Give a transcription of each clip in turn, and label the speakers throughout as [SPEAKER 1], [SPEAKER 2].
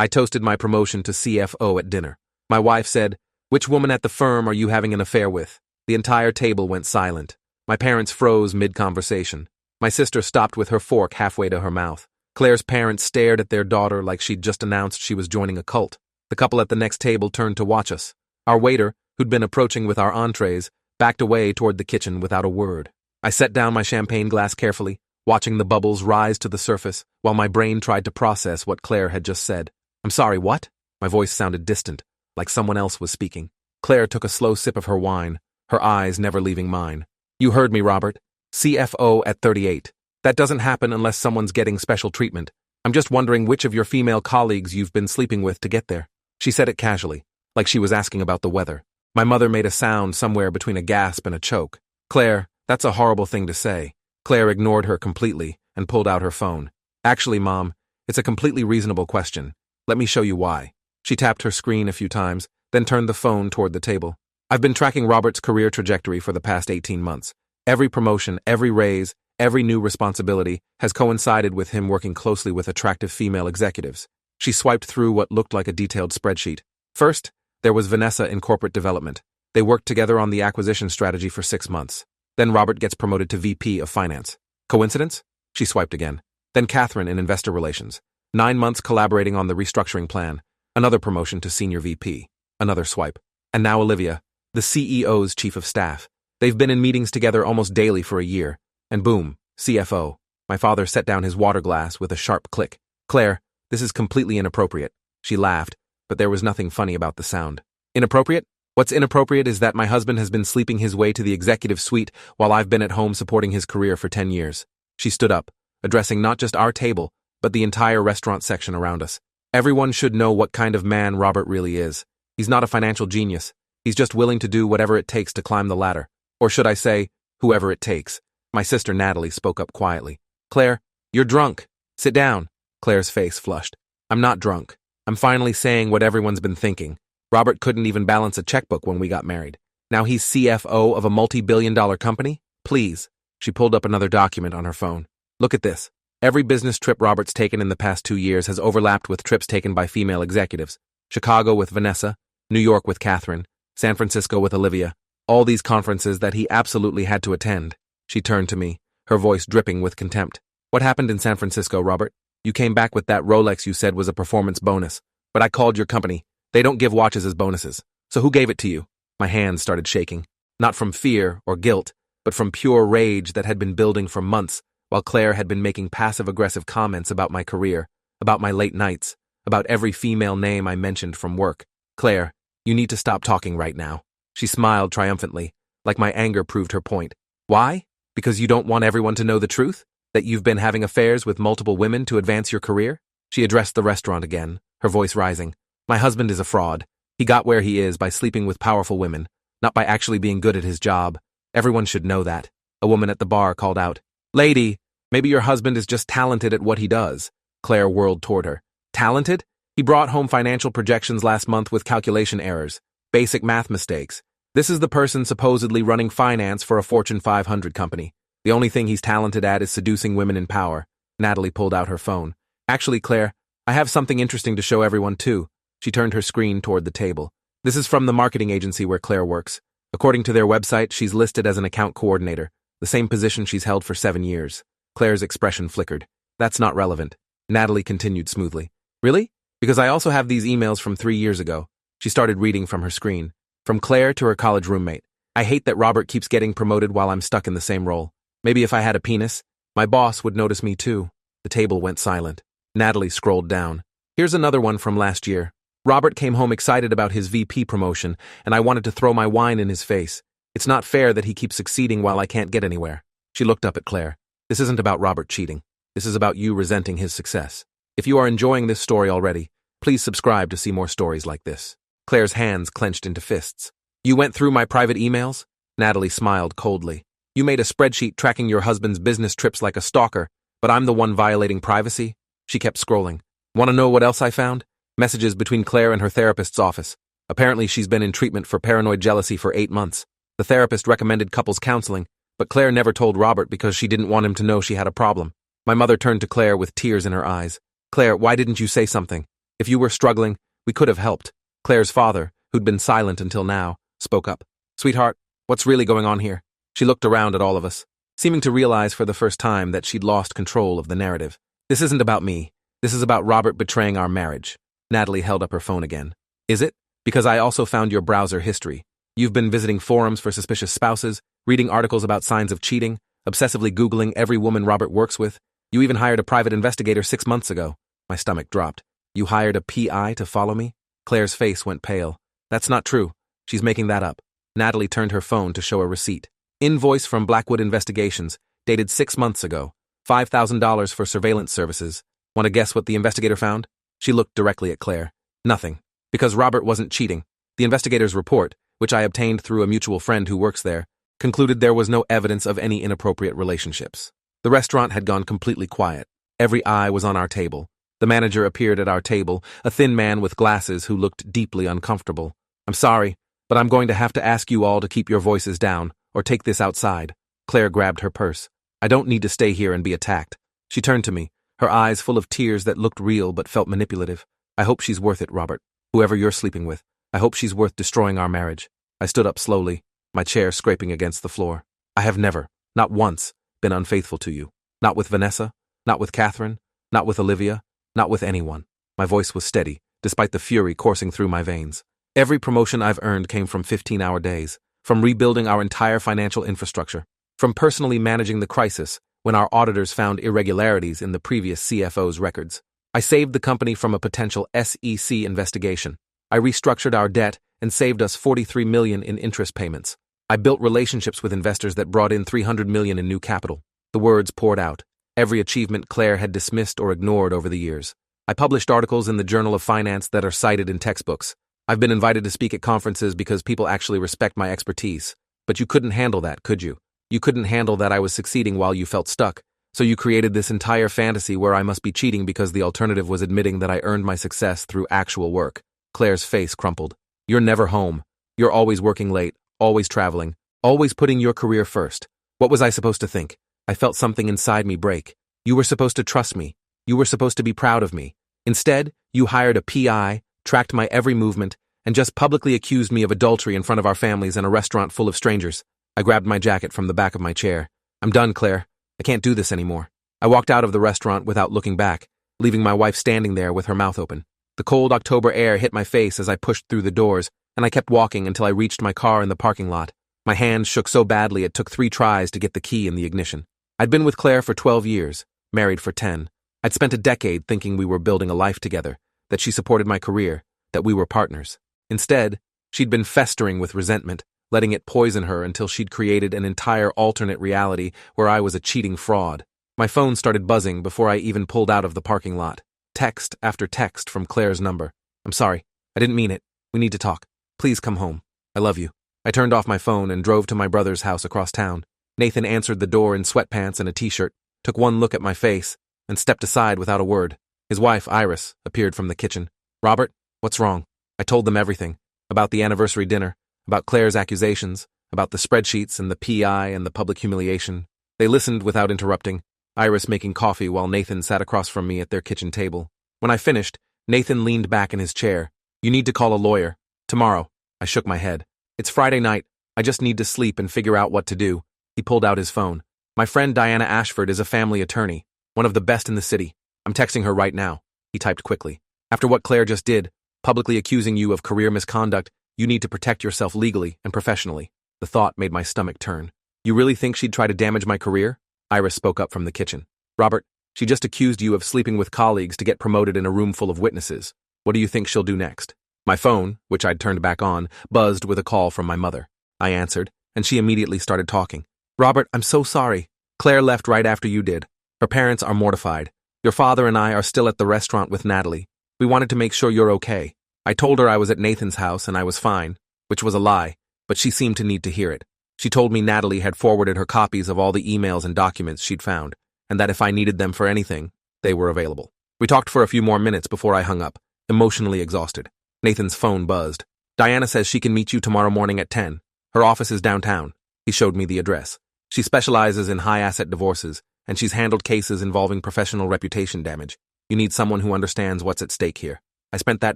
[SPEAKER 1] I toasted my promotion to CFO at dinner. My wife said, "Which woman at the firm are you having an affair with?" The entire table went silent. My parents froze mid-conversation. My sister stopped with her fork halfway to her mouth. Claire's parents stared at their daughter like she'd just announced she was joining a cult. The couple at the next table turned to watch us. Our waiter, who'd been approaching with our entrees, backed away toward the kitchen without a word. I set down my champagne glass carefully, watching the bubbles rise to the surface while my brain tried to process what Claire had just said. "I'm sorry, what?" My voice sounded distant, like someone else was speaking. Claire took a slow sip of her wine, her eyes never leaving mine. "You heard me, Robert. CFO at 38. That doesn't happen unless someone's getting special treatment. I'm just wondering which of your female colleagues you've been sleeping with to get there." She said it casually, like she was asking about the weather. My mother made a sound somewhere between a gasp and a choke. "Claire, that's a horrible thing to say." Claire ignored her completely and pulled out her phone. "Actually, Mom, it's a completely reasonable question. Let me show you why." She tapped her screen a few times, then turned the phone toward the table. "I've been tracking Robert's career trajectory for the past 18 months. Every promotion, every raise, every new responsibility has coincided with him working closely with attractive female executives." She swiped through what looked like a detailed spreadsheet. First, there was Vanessa in corporate development. They worked together on the acquisition strategy for 6 months. Then Robert gets promoted to VP of Finance. Coincidence? She swiped again. Then Catherine in investor relations. 9 months collaborating on the restructuring plan. Another promotion to senior VP. Another swipe. And now Olivia, the CEO's chief of staff. They've been in meetings together almost daily for a year. And boom, CFO. My father set down his water glass with a sharp click. "Claire, this is completely inappropriate." She laughed, but there was nothing funny about the sound. "Inappropriate? What's inappropriate is that my husband has been sleeping his way to the executive suite while I've been at home supporting his career for 10 years. She stood up, addressing not just our table, but the entire restaurant section around us. "Everyone should know what kind of man Robert really is. He's not a financial genius. He's just willing to do whatever it takes to climb the ladder. Or should I say, whoever it takes." My sister Natalie spoke up quietly. "Claire, you're drunk. Sit down." Claire's face flushed. "I'm not drunk. I'm finally saying what everyone's been thinking. Robert couldn't even balance a checkbook when we got married. Now he's CFO of a multi-billion-dollar company? Please." She pulled up another document on her phone. "Look at this. Every business trip Robert's taken in the past 2 years has overlapped with trips taken by female executives. Chicago with Vanessa, New York with Catherine, San Francisco with Olivia. All these conferences that he absolutely had to attend." She turned to me, her voice dripping with contempt. "What happened in San Francisco, Robert? You came back with that Rolex you said was a performance bonus. But I called your company. They don't give watches as bonuses. So who gave it to you?" My hands started shaking. Not from fear or guilt, but from pure rage that had been building for months, while Claire had been making passive-aggressive comments about my career, about my late nights, about every female name I mentioned from work. "Claire, you need to stop talking right now." She smiled triumphantly, like my anger proved her point. "Why? Because you don't want everyone to know the truth? That you've been having affairs with multiple women to advance your career?" She addressed the restaurant again, her voice rising. "My husband is a fraud. He got where he is by sleeping with powerful women, not by actually being good at his job. Everyone should know that." A woman at the bar called out. "Lady, maybe your husband is just talented at what he does." Claire whirled toward her. "Talented? He brought home financial projections last month with calculation errors, basic math mistakes. This is the person supposedly running finance for a Fortune 500 company. The only thing he's talented at is seducing women in power." Natalie pulled out her phone. "Actually, Claire, I have something interesting to show everyone too." She turned her screen toward the table. "This is from the marketing agency where Claire works. According to their website, she's listed as an account coordinator, the same position she's held for 7 years. Claire's expression flickered. "That's not relevant." Natalie continued smoothly. "Really? Because I also have these emails from 3 years ago." She started reading from her screen. "From Claire to her college roommate. I hate that Robert keeps getting promoted while I'm stuck in the same role. Maybe if I had a penis, my boss would notice me too." The table went silent. Natalie scrolled down. "Here's another one from last year. Robert came home excited about his VP promotion, and I wanted to throw my wine in his face. It's not fair that he keeps succeeding while I can't get anywhere." She looked up at Claire. "This isn't about Robert cheating. This is about you resenting his success. If you are enjoying this story already, please subscribe to see more stories like this." Claire's hands clenched into fists. "You went through my private emails?" Natalie smiled coldly. "You made a spreadsheet tracking your husband's business trips like a stalker, but I'm the one violating privacy?" She kept scrolling. "Want to know what else I found? Messages between Claire and her therapist's office. Apparently she's been in treatment for paranoid jealousy for 8 months. The therapist recommended couples counseling, but Claire never told Robert because she didn't want him to know she had a problem. My mother turned to Claire with tears in her eyes. "Claire, why didn't you say something? If you were struggling, we could have helped. Claire's father, who'd been silent until now, spoke up. Sweetheart, what's really going on here? She looked around at all of us, seeming to realize for the first time that she'd lost control of the narrative. This isn't about me. This is about Robert betraying our marriage. Natalie held up her phone again. Is it? Because I also found your browser history. You've been visiting forums for suspicious spouses, reading articles about signs of cheating, obsessively Googling every woman Robert works with. You even hired a private investigator 6 months ago. My stomach dropped. You hired a PI to follow me? Claire's face went pale. That's not true. She's making that up. Natalie turned her phone to show a receipt. Invoice from Blackwood Investigations, dated 6 months ago. $5,000 for surveillance services. Want to guess what the investigator found? She looked directly at Claire. Nothing. Because Robert wasn't cheating. The investigator's report, which I obtained through a mutual friend who works there, concluded there was no evidence of any inappropriate relationships. The restaurant had gone completely quiet. Every eye was on our table. The manager appeared at our table, a thin man with glasses who looked deeply uncomfortable. I'm sorry, but I'm going to have to ask you all to keep your voices down, or take this outside. Claire grabbed her purse. I don't need to stay here and be attacked. She turned to me, her eyes full of tears that looked real but felt manipulative. I hope she's worth it, Robert. Whoever you're sleeping with, I hope she's worth destroying our marriage. I stood up slowly, my chair scraping against the floor. I have never, not once, been unfaithful to you. Not with Vanessa, not with Catherine, not with Olivia, not with anyone. My voice was steady, despite the fury coursing through my veins. Every promotion I've earned came from 15-hour days, from rebuilding our entire financial infrastructure, from personally managing the crisis when our auditors found irregularities in the previous CFO's records. I saved the company from a potential SEC investigation. I restructured our debt and saved us $43 million in interest payments. I built relationships with investors that brought in $300 million in new capital. The words poured out. Every achievement Claire had dismissed or ignored over the years. I published articles in the Journal of Finance that are cited in textbooks. I've been invited to speak at conferences because people actually respect my expertise. But you couldn't handle that, could you? You couldn't handle that I was succeeding while you felt stuck. So you created this entire fantasy where I must be cheating because the alternative was admitting that I earned my success through actual work. Claire's face crumpled. You're never home. You're always working late, always traveling, always putting your career first. What was I supposed to think? I felt something inside me break. You were supposed to trust me. You were supposed to be proud of me. Instead, you hired a PI, tracked my every movement, and just publicly accused me of adultery in front of our families in a restaurant full of strangers. I grabbed my jacket from the back of my chair. I'm done, Claire. I can't do this anymore. I walked out of the restaurant without looking back, leaving my wife standing there with her mouth open. The cold October air hit my face as I pushed through the doors, and I kept walking until I reached my car in the parking lot. My hands shook so badly it took 3 tries to get the key in the ignition. I'd been with Claire for 12 years, married for 10. I'd spent a decade thinking we were building a life together, that she supported my career, that we were partners. Instead, she'd been festering with resentment, letting it poison her until she'd created an entire alternate reality where I was a cheating fraud. My phone started buzzing before I even pulled out of the parking lot. Text after text from Claire's number. I'm sorry. I didn't mean it. We need to talk. Please come home. I love you. I turned off my phone and drove to my brother's house across town. Nathan answered the door in sweatpants and a t-shirt, took one look at my face, and stepped aside without a word. His wife, Iris, appeared from the kitchen. Robert, what's wrong? I told them everything. About the anniversary dinner, about Claire's accusations, about the spreadsheets and the PI and the public humiliation. They listened without interrupting, Iris making coffee while Nathan sat across from me at their kitchen table. When I finished, Nathan leaned back in his chair. You need to call a lawyer. Tomorrow. I shook my head. It's Friday night. I just need to sleep and figure out what to do. He pulled out his phone. My friend Diana Ashford is a family attorney, one of the best in the city. I'm texting her right now. He typed quickly. After what Claire just did, publicly accusing you of career misconduct, you need to protect yourself legally and professionally. The thought made my stomach turn. You really think she'd try to damage my career? Iris spoke up from the kitchen. Robert, she just accused you of sleeping with colleagues to get promoted in a room full of witnesses. What do you think she'll do next? My phone, which I'd turned back on, buzzed with a call from my mother. I answered, and she immediately started talking. Robert, I'm so sorry. Claire left right after you did. Her parents are mortified. Your father and I are still at the restaurant with Natalie. We wanted to make sure you're okay. I told her I was at Nathan's house and I was fine, which was a lie, but she seemed to need to hear it. She told me Natalie had forwarded her copies of all the emails and documents she'd found, and that if I needed them for anything, they were available. We talked for a few more minutes before I hung up, emotionally exhausted. Nathan's phone buzzed. Diana says she can meet you tomorrow morning at 10. Her office is downtown. He showed me the address. She specializes in high-asset divorces, and she's handled cases involving professional reputation damage. You need someone who understands what's at stake here. I spent that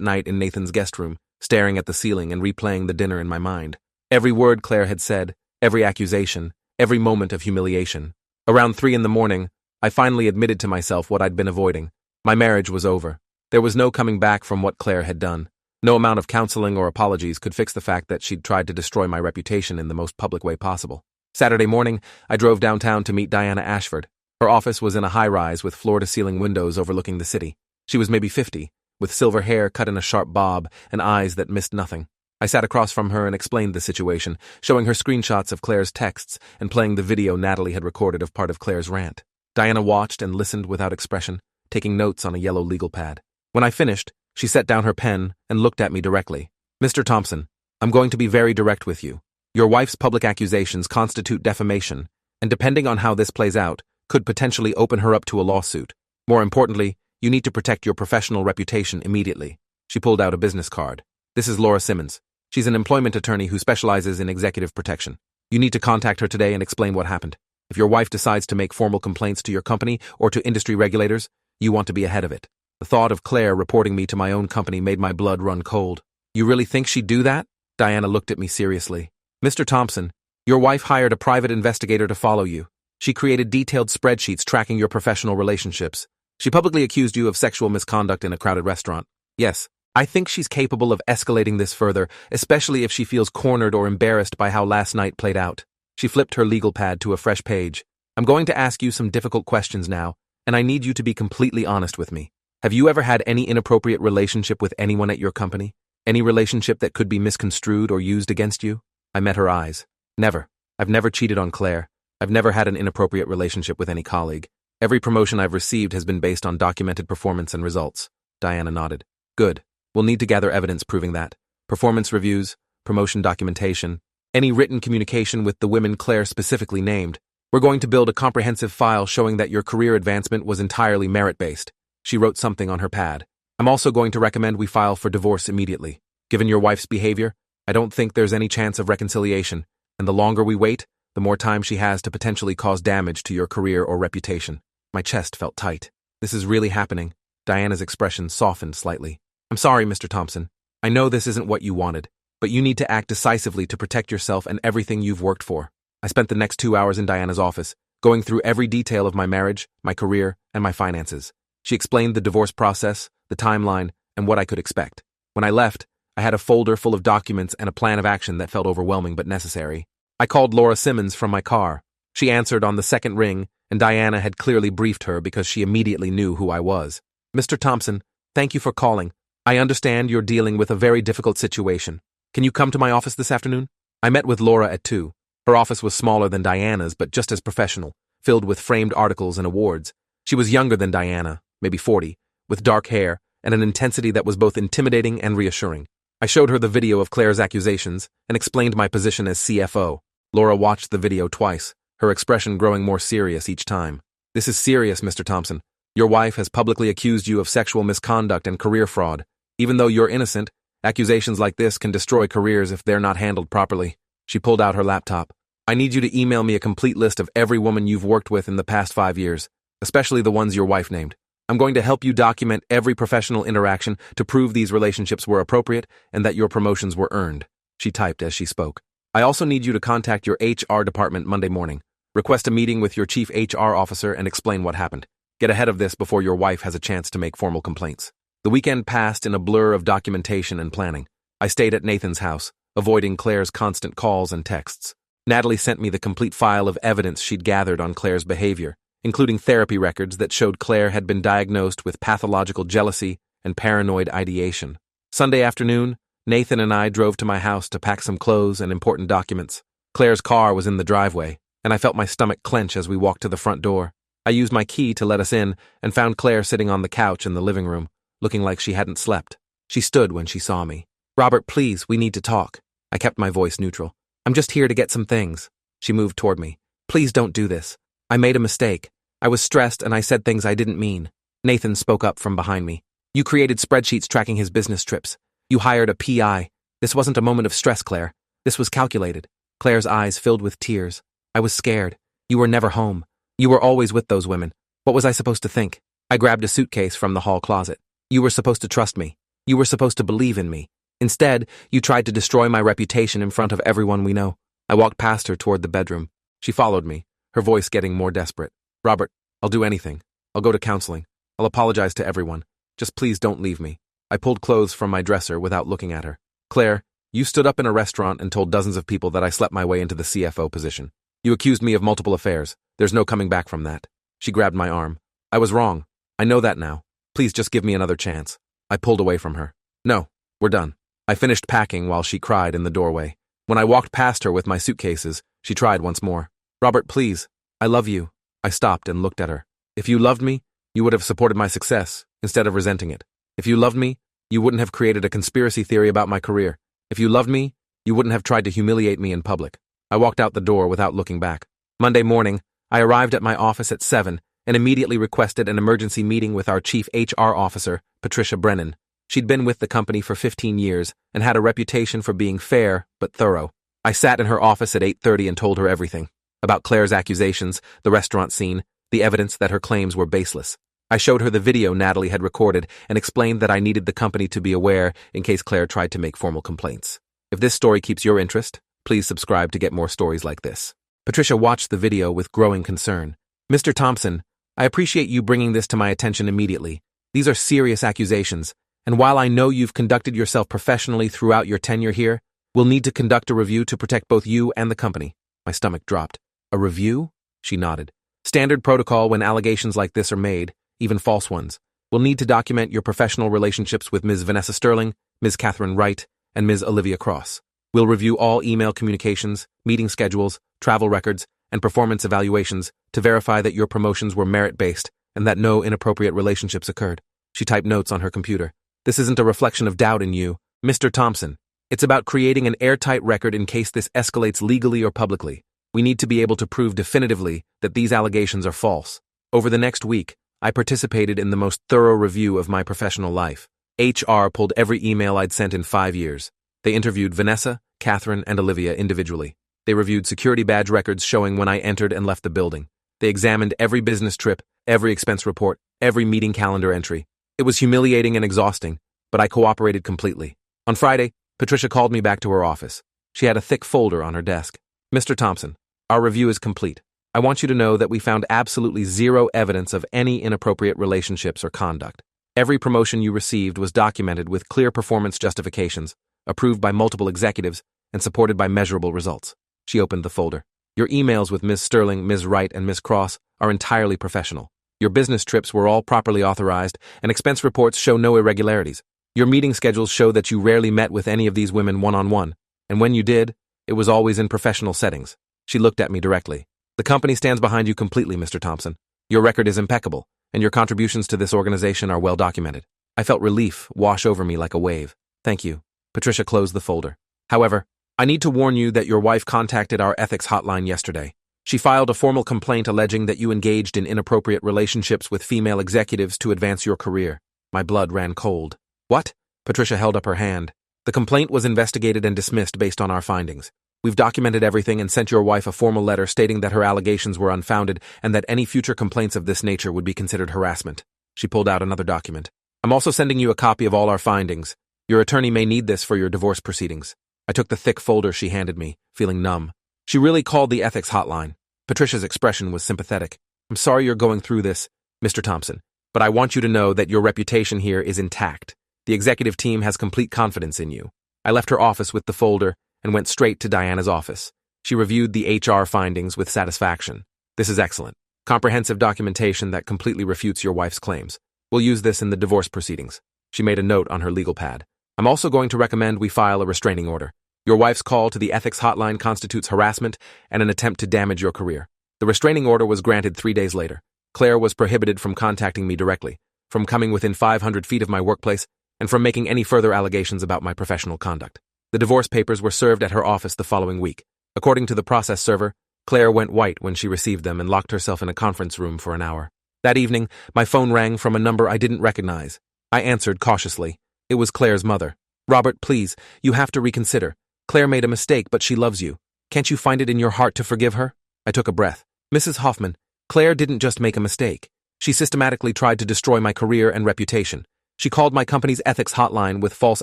[SPEAKER 1] night in Nathan's guest room, staring at the ceiling and replaying the dinner in my mind. Every word Claire had said, every accusation, every moment of humiliation. Around 3 in the morning, I finally admitted to myself what I'd been avoiding. My marriage was over. There was no coming back from what Claire had done. No amount of counseling or apologies could fix the fact that she'd tried to destroy my reputation in the most public way possible. Saturday morning, I drove downtown to meet Diana Ashford. Her office was in a high-rise with floor-to-ceiling windows overlooking the city. She was maybe 50, with silver hair cut in a sharp bob and eyes that missed nothing. I sat across from her and explained the situation, showing her screenshots of Claire's texts and playing the video Natalie had recorded of part of Claire's rant. Diana watched and listened without expression, taking notes on a yellow legal pad. When I finished, she set down her pen and looked at me directly. "Mr. Thompson, I'm going to be very direct with you. Your wife's public accusations constitute defamation, and depending on how this plays out, could potentially open her up to a lawsuit. More importantly, you need to protect your professional reputation immediately." She pulled out a business card. "This is Laura Simmons. She's an employment attorney who specializes in executive protection. You need to contact her today and explain what happened. If your wife decides to make formal complaints to your company or to industry regulators, you want to be ahead of it." The thought of Claire reporting me to my own company made my blood run cold. "You really think she'd do that?" Diana looked at me seriously. "Mr. Thompson, your wife hired a private investigator to follow you. She created detailed spreadsheets tracking your professional relationships. She publicly accused you of sexual misconduct in a crowded restaurant. Yes, I think she's capable of escalating this further, especially if she feels cornered or embarrassed by how last night played out." She flipped her legal pad to a fresh page. "I'm going to ask you some difficult questions now, and I need you to be completely honest with me. Have you ever had any inappropriate relationship with anyone at your company? Any relationship that could be misconstrued or used against you?" I met her eyes. "Never. I've never cheated on Claire. I've never had an inappropriate relationship with any colleague. Every promotion I've received has been based on documented performance and results." Diana nodded. "Good. We'll need to gather evidence proving that. Performance reviews, promotion documentation, any written communication with the women Claire specifically named. We're going to build a comprehensive file showing that your career advancement was entirely merit-based." She wrote something on her pad. "I'm also going to recommend we file for divorce immediately. Given your wife's behavior, I don't think there's any chance of reconciliation, and the longer we wait, the more time she has to potentially cause damage to your career or reputation." My chest felt tight. "This is really happening." Diana's expression softened slightly. "I'm sorry, Mr. Thompson. I know this isn't what you wanted, but you need to act decisively to protect yourself and everything you've worked for." I spent the next 2 hours in Diana's office, going through every detail of my marriage, my career, and my finances. She explained the divorce process, the timeline, and what I could expect. When I left, I had a folder full of documents and a plan of action that felt overwhelming but necessary. I called Laura Simmons from my car. She answered on the second ring, and Diana had clearly briefed her because she immediately knew who I was. "Mr. Thompson, thank you for calling. I understand you're dealing with a very difficult situation. Can you come to my office this afternoon?" I met with Laura at 2. Her office was smaller than Diana's, but just as professional, filled with framed articles and awards. She was younger than Diana, maybe 40, with dark hair and an intensity that was both intimidating and reassuring. I showed her the video of Claire's accusations and explained my position as CFO. Laura watched the video twice, her expression growing more serious each time. "This is serious, Mr. Thompson. Your wife has publicly accused you of sexual misconduct and career fraud. Even though you're innocent, accusations like this can destroy careers if they're not handled properly." She pulled out her laptop. "I need you to email me a complete list of every woman you've worked with in the past 5 years, especially the ones your wife named. I'm going to help you document every professional interaction to prove these relationships were appropriate and that your promotions were earned." She typed as she spoke. "I also need you to contact your HR department Monday morning. Request a meeting with your chief HR officer and explain what happened. Get ahead of this before your wife has a chance to make formal complaints." The weekend passed in a blur of documentation and planning. I stayed at Nathan's house, avoiding Claire's constant calls and texts. Natalie sent me the complete file of evidence she'd gathered on Claire's behavior, including therapy records that showed Claire had been diagnosed with pathological jealousy and paranoid ideation. Sunday afternoon, Nathan and I drove to my house to pack some clothes and important documents. Claire's car was in the driveway, and I felt my stomach clench as we walked to the front door. I used my key to let us in and found Claire sitting on the couch in the living room, looking like she hadn't slept. She stood when she saw me. "Robert, please, we need to talk." I kept my voice neutral. "I'm just here to get some things." She moved toward me. "Please don't do this. I made a mistake. I was stressed and I said things I didn't mean." Nathan spoke up from behind me. "You created spreadsheets tracking his business trips. You hired a PI. This wasn't a moment of stress, Claire. This was calculated." Claire's eyes filled with tears. "I was scared. You were never home. You were always with those women. What was I supposed to think?" I grabbed a suitcase from the hall closet. "You were supposed to trust me. You were supposed to believe in me. Instead, you tried to destroy my reputation in front of everyone we know. I walked past her toward the bedroom. She followed me, her voice getting more desperate. Robert, I'll do anything. I'll go to counseling. I'll apologize to everyone. Just please don't leave me. I pulled clothes from my dresser without looking at her. Claire, you stood up in a restaurant and told dozens of people that I slept my way into the CFO position. You accused me of multiple affairs. There's no coming back from that. She grabbed my arm. I was wrong. I know that now. Please just give me another chance. I pulled away from her. No, we're done. I finished packing while she cried in the doorway. When I walked past her with my suitcases, she tried once more. Robert, please. I love you. I stopped and looked at her. If you loved me, you would have supported my success instead of resenting it. If you loved me, you wouldn't have created a conspiracy theory about my career. If you loved me, you wouldn't have tried to humiliate me in public. I walked out the door without looking back. Monday morning, I arrived at my office at 7 and immediately requested an emergency meeting with our chief HR officer, Patricia Brennan. She'd been with the company for 15 years and had a reputation for being fair but thorough. I sat in her office at 8:30 and told her everything. About Claire's accusations, the restaurant scene, the evidence that her claims were baseless. I showed her the video Natalie had recorded and explained that I needed the company to be aware in case Claire tried to make formal complaints. If this story keeps your interest, please subscribe to get more stories like this. Patricia watched the video with growing concern. Mr. Thompson, I appreciate you bringing this to my attention immediately. These are serious accusations, and while I know you've conducted yourself professionally throughout your tenure here, we'll need to conduct a review to protect both you and the company. My stomach dropped. A review? She nodded. Standard protocol when allegations like this are made, even false ones. We'll need to document your professional relationships with Ms. Vanessa Sterling, Ms. Catherine Wright, and Ms. Olivia Cross. We'll review all email communications, meeting schedules, travel records, and performance evaluations to verify that your promotions were merit-based and that no inappropriate relationships occurred. She typed notes on her computer. This isn't a reflection of doubt in you, Mr. Thompson. It's about creating an airtight record in case this escalates legally or publicly. We need to be able to prove definitively that these allegations are false. Over the next week, I participated in the most thorough review of my professional life. HR pulled every email I'd sent in 5 years. They interviewed Vanessa, Catherine, and Olivia individually. They reviewed security badge records showing when I entered and left the building. They examined every business trip, every expense report, every meeting calendar entry. It was humiliating and exhausting, but I cooperated completely. On Friday, Patricia called me back to her office. She had a thick folder on her desk. Mr. Thompson, our review is complete. I want you to know that we found absolutely zero evidence of any inappropriate relationships or conduct. Every promotion you received was documented with clear performance justifications, approved by multiple executives, and supported by measurable results. She opened the folder. Your emails with Ms. Sterling, Ms. Wright, and Ms. Cross are entirely professional. Your business trips were all properly authorized, and expense reports show no irregularities. Your meeting schedules show that you rarely met with any of these women one-on-one, and when you did, it was always in professional settings. She looked at me directly. The company stands behind you completely, Mr. Thompson. Your record is impeccable, and your contributions to this organization are well documented. I felt relief wash over me like a wave. Thank you. Patricia closed the folder. However, I need to warn you that your wife contacted our ethics hotline yesterday. She filed a formal complaint alleging that you engaged in inappropriate relationships with female executives to advance your career. My blood ran cold. What? Patricia held up her hand. The complaint was investigated and dismissed based on our findings. We've documented everything and sent your wife a formal letter stating that her allegations were unfounded and that any future complaints of this nature would be considered harassment. She pulled out another document. I'm also sending you a copy of all our findings. Your attorney may need this for your divorce proceedings. I took the thick folder she handed me, feeling numb. She really called the ethics hotline. Patricia's expression was sympathetic. I'm sorry you're going through this, Mr. Thompson, but I want you to know that your reputation here is intact. The executive team has complete confidence in you. I left her office with the folder and went straight to Diana's office. She reviewed the HR findings with satisfaction. This is excellent. Comprehensive documentation that completely refutes your wife's claims. We'll use this in the divorce proceedings. She made a note on her legal pad. I'm also going to recommend we file a restraining order. Your wife's call to the ethics hotline constitutes harassment and an attempt to damage your career. The restraining order was granted 3 days later. Claire was prohibited from contacting me directly, from coming within 500 feet of my workplace, and from making any further allegations about my professional conduct. The divorce papers were served at her office the following week. According to the process server, Claire went white when she received them and locked herself in a conference room for an hour. That evening, my phone rang from a number I didn't recognize. I answered cautiously. It was Claire's mother. Robert, please, you have to reconsider. Claire made a mistake, but she loves you. Can't you find it in your heart to forgive her? I took a breath. Mrs. Hoffman, Claire didn't just make a mistake. She systematically tried to destroy my career and reputation. She called my company's ethics hotline with false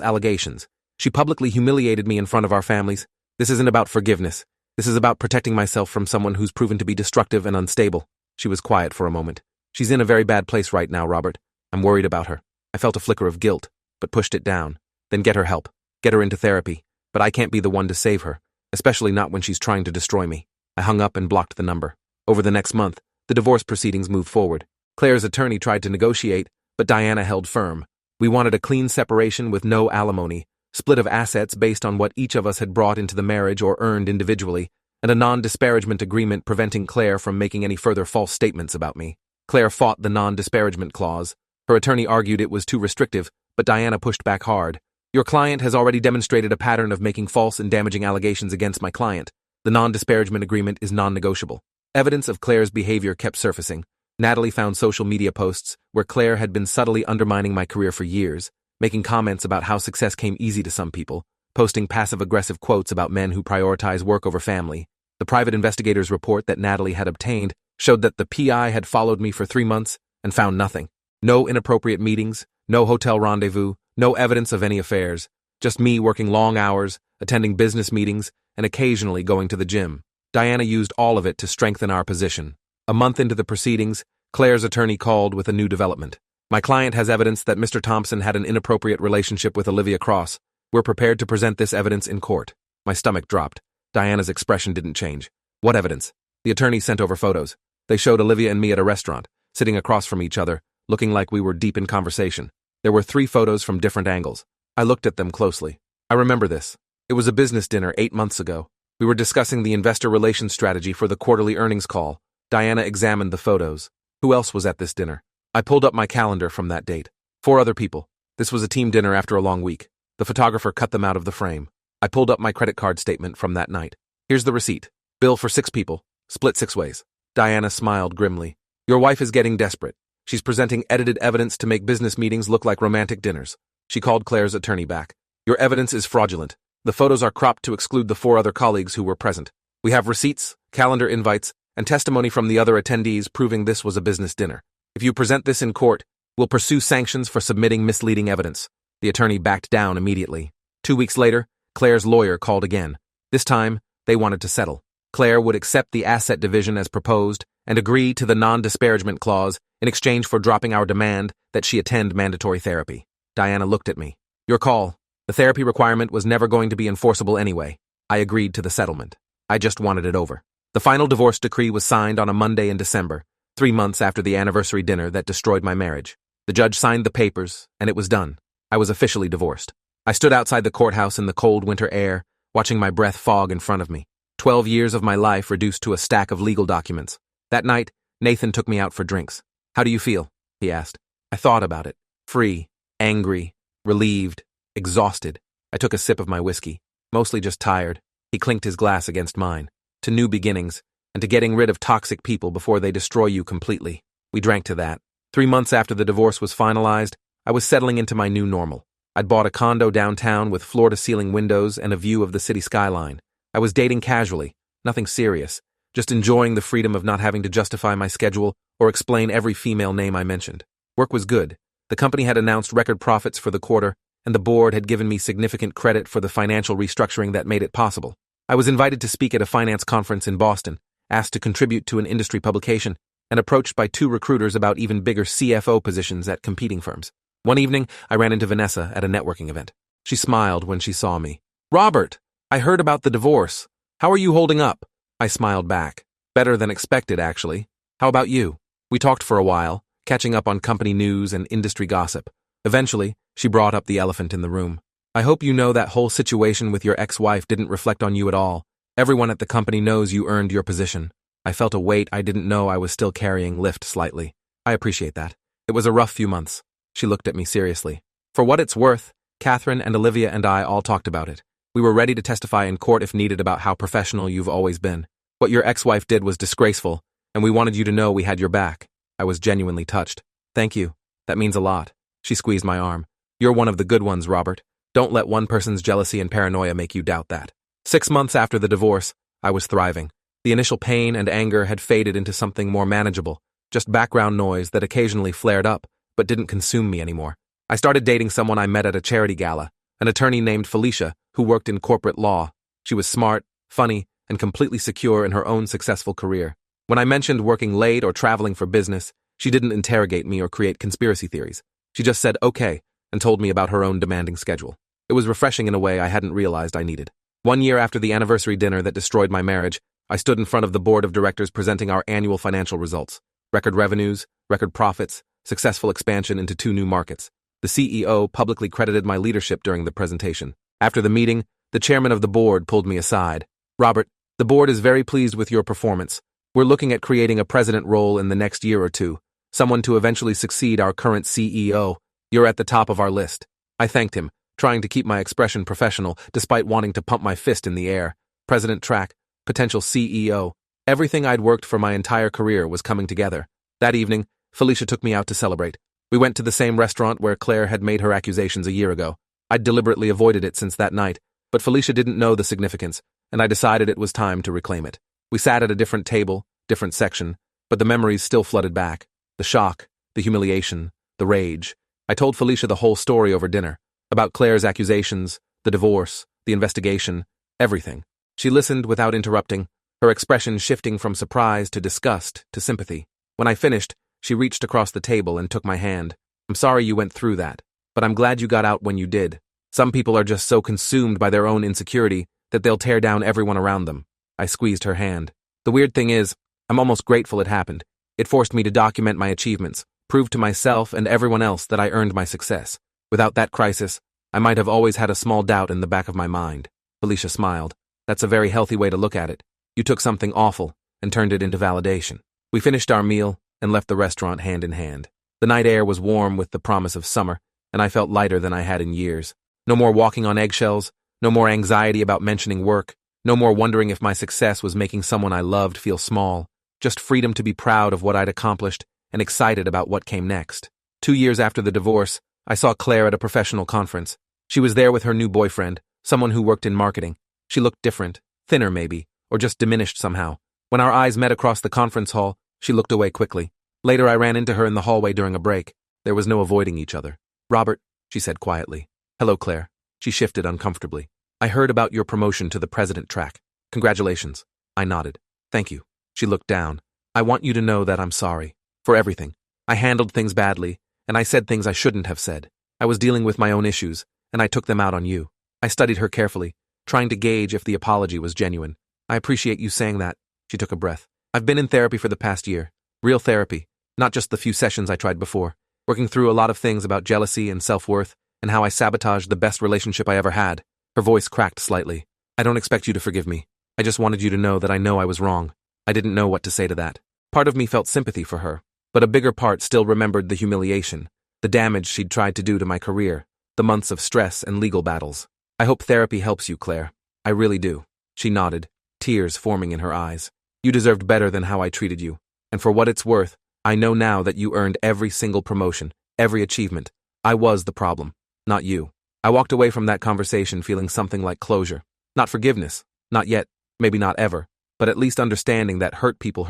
[SPEAKER 1] allegations. She publicly humiliated me in front of our families. This isn't about forgiveness. This is about protecting myself from someone who's proven to be destructive and unstable. She was quiet for a moment. She's in a very bad place right now, Robert. I'm worried about her. I felt a flicker of guilt, but pushed it down. Then get her help. Get her into therapy. But I can't be the one to save her, especially not when she's trying to destroy me. I hung up and blocked the number. Over the next month, the divorce proceedings moved forward. Claire's attorney tried to negotiate, but Diana held firm. We wanted a clean separation with no alimony, split of assets based on what each of us had brought into the marriage or earned individually, and a non-disparagement agreement preventing Claire from making any further false statements about me. Claire fought the non-disparagement clause. Her attorney argued it was too restrictive, but Diana pushed back hard. Your client has already demonstrated a pattern of making false and damaging allegations against my client. The non-disparagement agreement is non-negotiable. Evidence of Claire's behavior kept surfacing. Natalie found social media posts where Claire had been subtly undermining my career for years, making comments about how success came easy to some people, posting passive-aggressive quotes about men who prioritize work over family. The private investigator's report that Natalie had obtained showed that the PI had followed me for 3 months and found nothing. No inappropriate meetings, no hotel rendezvous, no evidence of any affairs, just me working long hours, attending business meetings, and occasionally going to the gym. Diana used all of it to strengthen our position. A month into the proceedings, Claire's attorney called with a new development. My client has evidence that Mr. Thompson had an inappropriate relationship with Olivia Cross. We're prepared to present this evidence in court. My stomach dropped. Diana's expression didn't change. What evidence? The attorney sent over photos. They showed Olivia and me at a restaurant, sitting across from each other, looking like we were deep in conversation. There were 3 photos from different angles. I looked at them closely. I remember this. It was a business dinner 8 months ago. We were discussing the investor relations strategy for the quarterly earnings call. Diana examined the photos. Who else was at this dinner? I pulled up my calendar from that date. 4 other people. This was a team dinner after a long week. The photographer cut them out of the frame. I pulled up my credit card statement from that night. Here's the receipt. Bill for 6 people. Split 6 ways. Diana smiled grimly. Your wife is getting desperate. She's presenting edited evidence to make business meetings look like romantic dinners. She called Claire's attorney back. Your evidence is fraudulent. The photos are cropped to exclude the 4 other colleagues who were present. We have receipts, calendar invites, and testimony from the other attendees proving this was a business dinner. If you present this in court, we'll pursue sanctions for submitting misleading evidence. The attorney backed down immediately. 2 weeks later, Claire's lawyer called again. This time, they wanted to settle. Claire would accept the asset division as proposed and agree to the non-disparagement clause in exchange for dropping our demand that she attend mandatory therapy. Diana looked at me. Your call. The therapy requirement was never going to be enforceable anyway. I agreed to the settlement. I just wanted it over. The final divorce decree was signed on a Monday in December, 3 months after the anniversary dinner that destroyed my marriage. The judge signed the papers, and it was done. I was officially divorced. I stood outside the courthouse in the cold winter air, watching my breath fog in front of me. 12 years of my life reduced to a stack of legal documents. That night, Nathan took me out for drinks. How do you feel? He asked. I thought about it. Free, angry, relieved, exhausted. I took a sip of my whiskey, mostly just tired. He clinked his glass against mine. To new beginnings, and to getting rid of toxic people before they destroy you completely. We drank to that. 3 months after the divorce was finalized, I was settling into my new normal. I'd bought a condo downtown with floor-to-ceiling windows and a view of the city skyline. I was dating casually, nothing serious, just enjoying the freedom of not having to justify my schedule or explain every female name I mentioned. Work was good. The company had announced record profits for the quarter, and the board had given me significant credit for the financial restructuring that made it possible. I was invited to speak at a finance conference in Boston, asked to contribute to an industry publication, and approached by 2 recruiters about even bigger CFO positions at competing firms. One evening, I ran into Vanessa at a networking event. She smiled when she saw me. Robert, I heard about the divorce. How are you holding up? I smiled back. Better than expected, actually. How about you? We talked for a while, catching up on company news and industry gossip. Eventually, she brought up the elephant in the room. I hope you know that whole situation with your ex-wife didn't reflect on you at all. Everyone at the company knows you earned your position. I felt a weight I didn't know I was still carrying lift slightly. I appreciate that. It was a rough few months. She looked at me seriously. For what it's worth, Catherine and Olivia and I all talked about it. We were ready to testify in court if needed about how professional you've always been. What your ex-wife did was disgraceful, and we wanted you to know we had your back. I was genuinely touched. Thank you. That means a lot. She squeezed my arm. You're one of the good ones, Robert. Don't let one person's jealousy and paranoia make you doubt that. 6 months after the divorce, I was thriving. The initial pain and anger had faded into something more manageable, just background noise that occasionally flared up, but didn't consume me anymore. I started dating someone I met at a charity gala, an attorney named Felicia who worked in corporate law. She was smart, funny, and completely secure in her own successful career. When I mentioned working late or traveling for business, she didn't interrogate me or create conspiracy theories. She just said okay and told me about her own demanding schedule. It was refreshing in a way I hadn't realized I needed. 1 year after the anniversary dinner that destroyed my marriage, I stood in front of the board of directors presenting our annual financial results. Record revenues, record profits, successful expansion into 2 new markets. The CEO publicly credited my leadership during the presentation. After the meeting, the chairman of the board pulled me aside. "Robert, the board is very pleased with your performance. We're looking at creating a president role in the next year or two, someone to eventually succeed our current CEO. You're at the top of our list." I thanked him, trying to keep my expression professional despite wanting to pump my fist in the air. President track, potential CEO. Everything I'd worked for my entire career was coming together. That evening, Felicia took me out to celebrate. We went to the same restaurant where Claire had made her accusations a year ago. I'd deliberately avoided it since that night, but Felicia didn't know the significance, and I decided it was time to reclaim it. We sat at a different table, different section, but the memories still flooded back. The shock, the humiliation, the rage. I told Felicia the whole story over dinner, about Claire's accusations, the divorce, the investigation, everything. She listened without interrupting, her expression shifting from surprise to disgust to sympathy. When I finished, she reached across the table and took my hand. "I'm sorry you went through that, but I'm glad you got out when you did. Some people are just so consumed by their own insecurity that they'll tear down everyone around them." I squeezed her hand. "The weird thing is, I'm almost grateful it happened. It forced me to document my achievements, prove to myself and everyone else that I earned my success. Without that crisis, I might have always had a small doubt in the back of my mind." Felicia smiled. "That's a very healthy way to look at it. You took something awful and turned it into validation." We finished our meal and left the restaurant hand in hand. The night air was warm with the promise of summer, and I felt lighter than I had in years. No more walking on eggshells, no more anxiety about mentioning work, no more wondering if my success was making someone I loved feel small, just freedom to be proud of what I'd accomplished and excited about what came next. 2 years after the divorce, I saw Claire at a professional conference. She was there with her new boyfriend, someone who worked in marketing. She looked different, thinner maybe, or just diminished somehow. When our eyes met across the conference hall, she looked away quickly. Later I ran into her in the hallway during a break. There was no avoiding each other. "Robert," she said quietly. "Hello, Claire." She shifted uncomfortably. "I heard about your promotion to the president track. Congratulations." I nodded. "Thank you." She looked down. "I want you to know that I'm sorry. For everything. I handled things badly, and I said things I shouldn't have said. I was dealing with my own issues, and I took them out on you." I studied her carefully, trying to gauge if the apology was genuine. "I appreciate you saying that." She took a breath. "I've been in therapy for the past year. Real therapy, not just the few sessions I tried before. Working through a lot of things about jealousy and self-worth, and how I sabotaged the best relationship I ever had." Her voice cracked slightly. "I don't expect you to forgive me. I just wanted you to know that I know I was wrong." I didn't know what to say to that. Part of me felt sympathy for her, but a bigger part still remembered the humiliation, the damage she'd tried to do to my career, the months of stress and legal battles. "I hope therapy helps you, Claire. I really do." She nodded, tears forming in her eyes. "You deserved better than how I treated you. And for what it's worth, I know now that you earned every single promotion, every achievement. I was the problem, not you." I walked away from that conversation feeling something like closure. Not forgiveness, not yet, maybe not ever, but at least understanding that hurt people,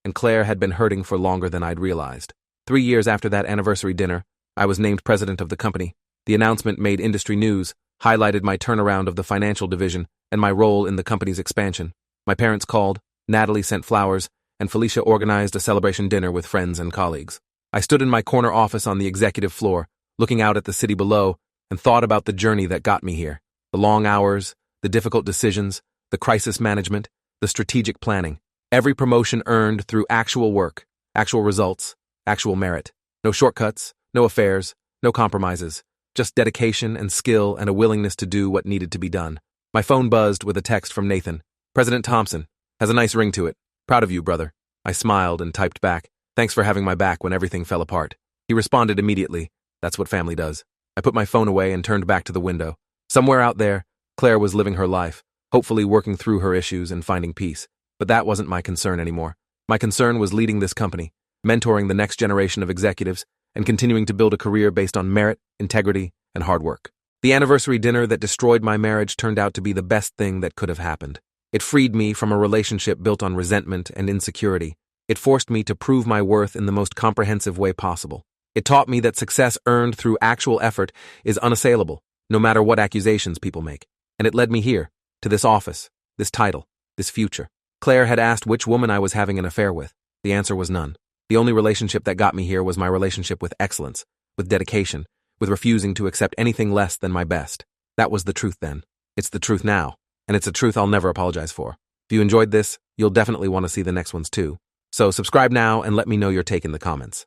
[SPEAKER 1] and Claire had been hurting for longer than I'd realized. 3 years after that anniversary dinner, I was named president of the company. The announcement made industry news, highlighted my turnaround of the financial division and my role in the company's expansion. My parents called, Natalie sent flowers, and Felicia organized a celebration dinner with friends and colleagues. I stood in my corner office on the executive floor, looking out at the city below, and thought about the journey that got me here. The long hours, the difficult decisions, the crisis management, the strategic planning. Every promotion earned through actual work, actual results, actual merit. No shortcuts, no affairs, no compromises. Just dedication and skill and a willingness to do what needed to be done. My phone buzzed with a text from Nathan. "President Thompson. Has a nice ring to it. Proud of you, brother." I smiled and typed back, "Thanks for having my back when everything fell apart." He responded immediately, "That's what family does." I put my phone away and turned back to the window. Somewhere out there, Claire was living her life, hopefully working through her issues and finding peace. But that wasn't my concern anymore. My concern was leading this company, mentoring the next generation of executives, and continuing to build a career based on merit, integrity, and hard work. The anniversary dinner that destroyed my marriage turned out to be the best thing that could have happened. It freed me from a relationship built on resentment and insecurity. It forced me to prove my worth in the most comprehensive way possible. It taught me that success earned through actual effort is unassailable, no matter what accusations people make. And it led me here, to this office, this title, this future. Claire had asked which woman I was having an affair with. The answer was none. The only relationship that got me here was my relationship with excellence, with dedication, with refusing to accept anything less than my best. That was the truth then. It's the truth now, and it's a truth I'll never apologize for. If you enjoyed this, you'll definitely want to see the next ones too. So subscribe now and let me know your take in the comments.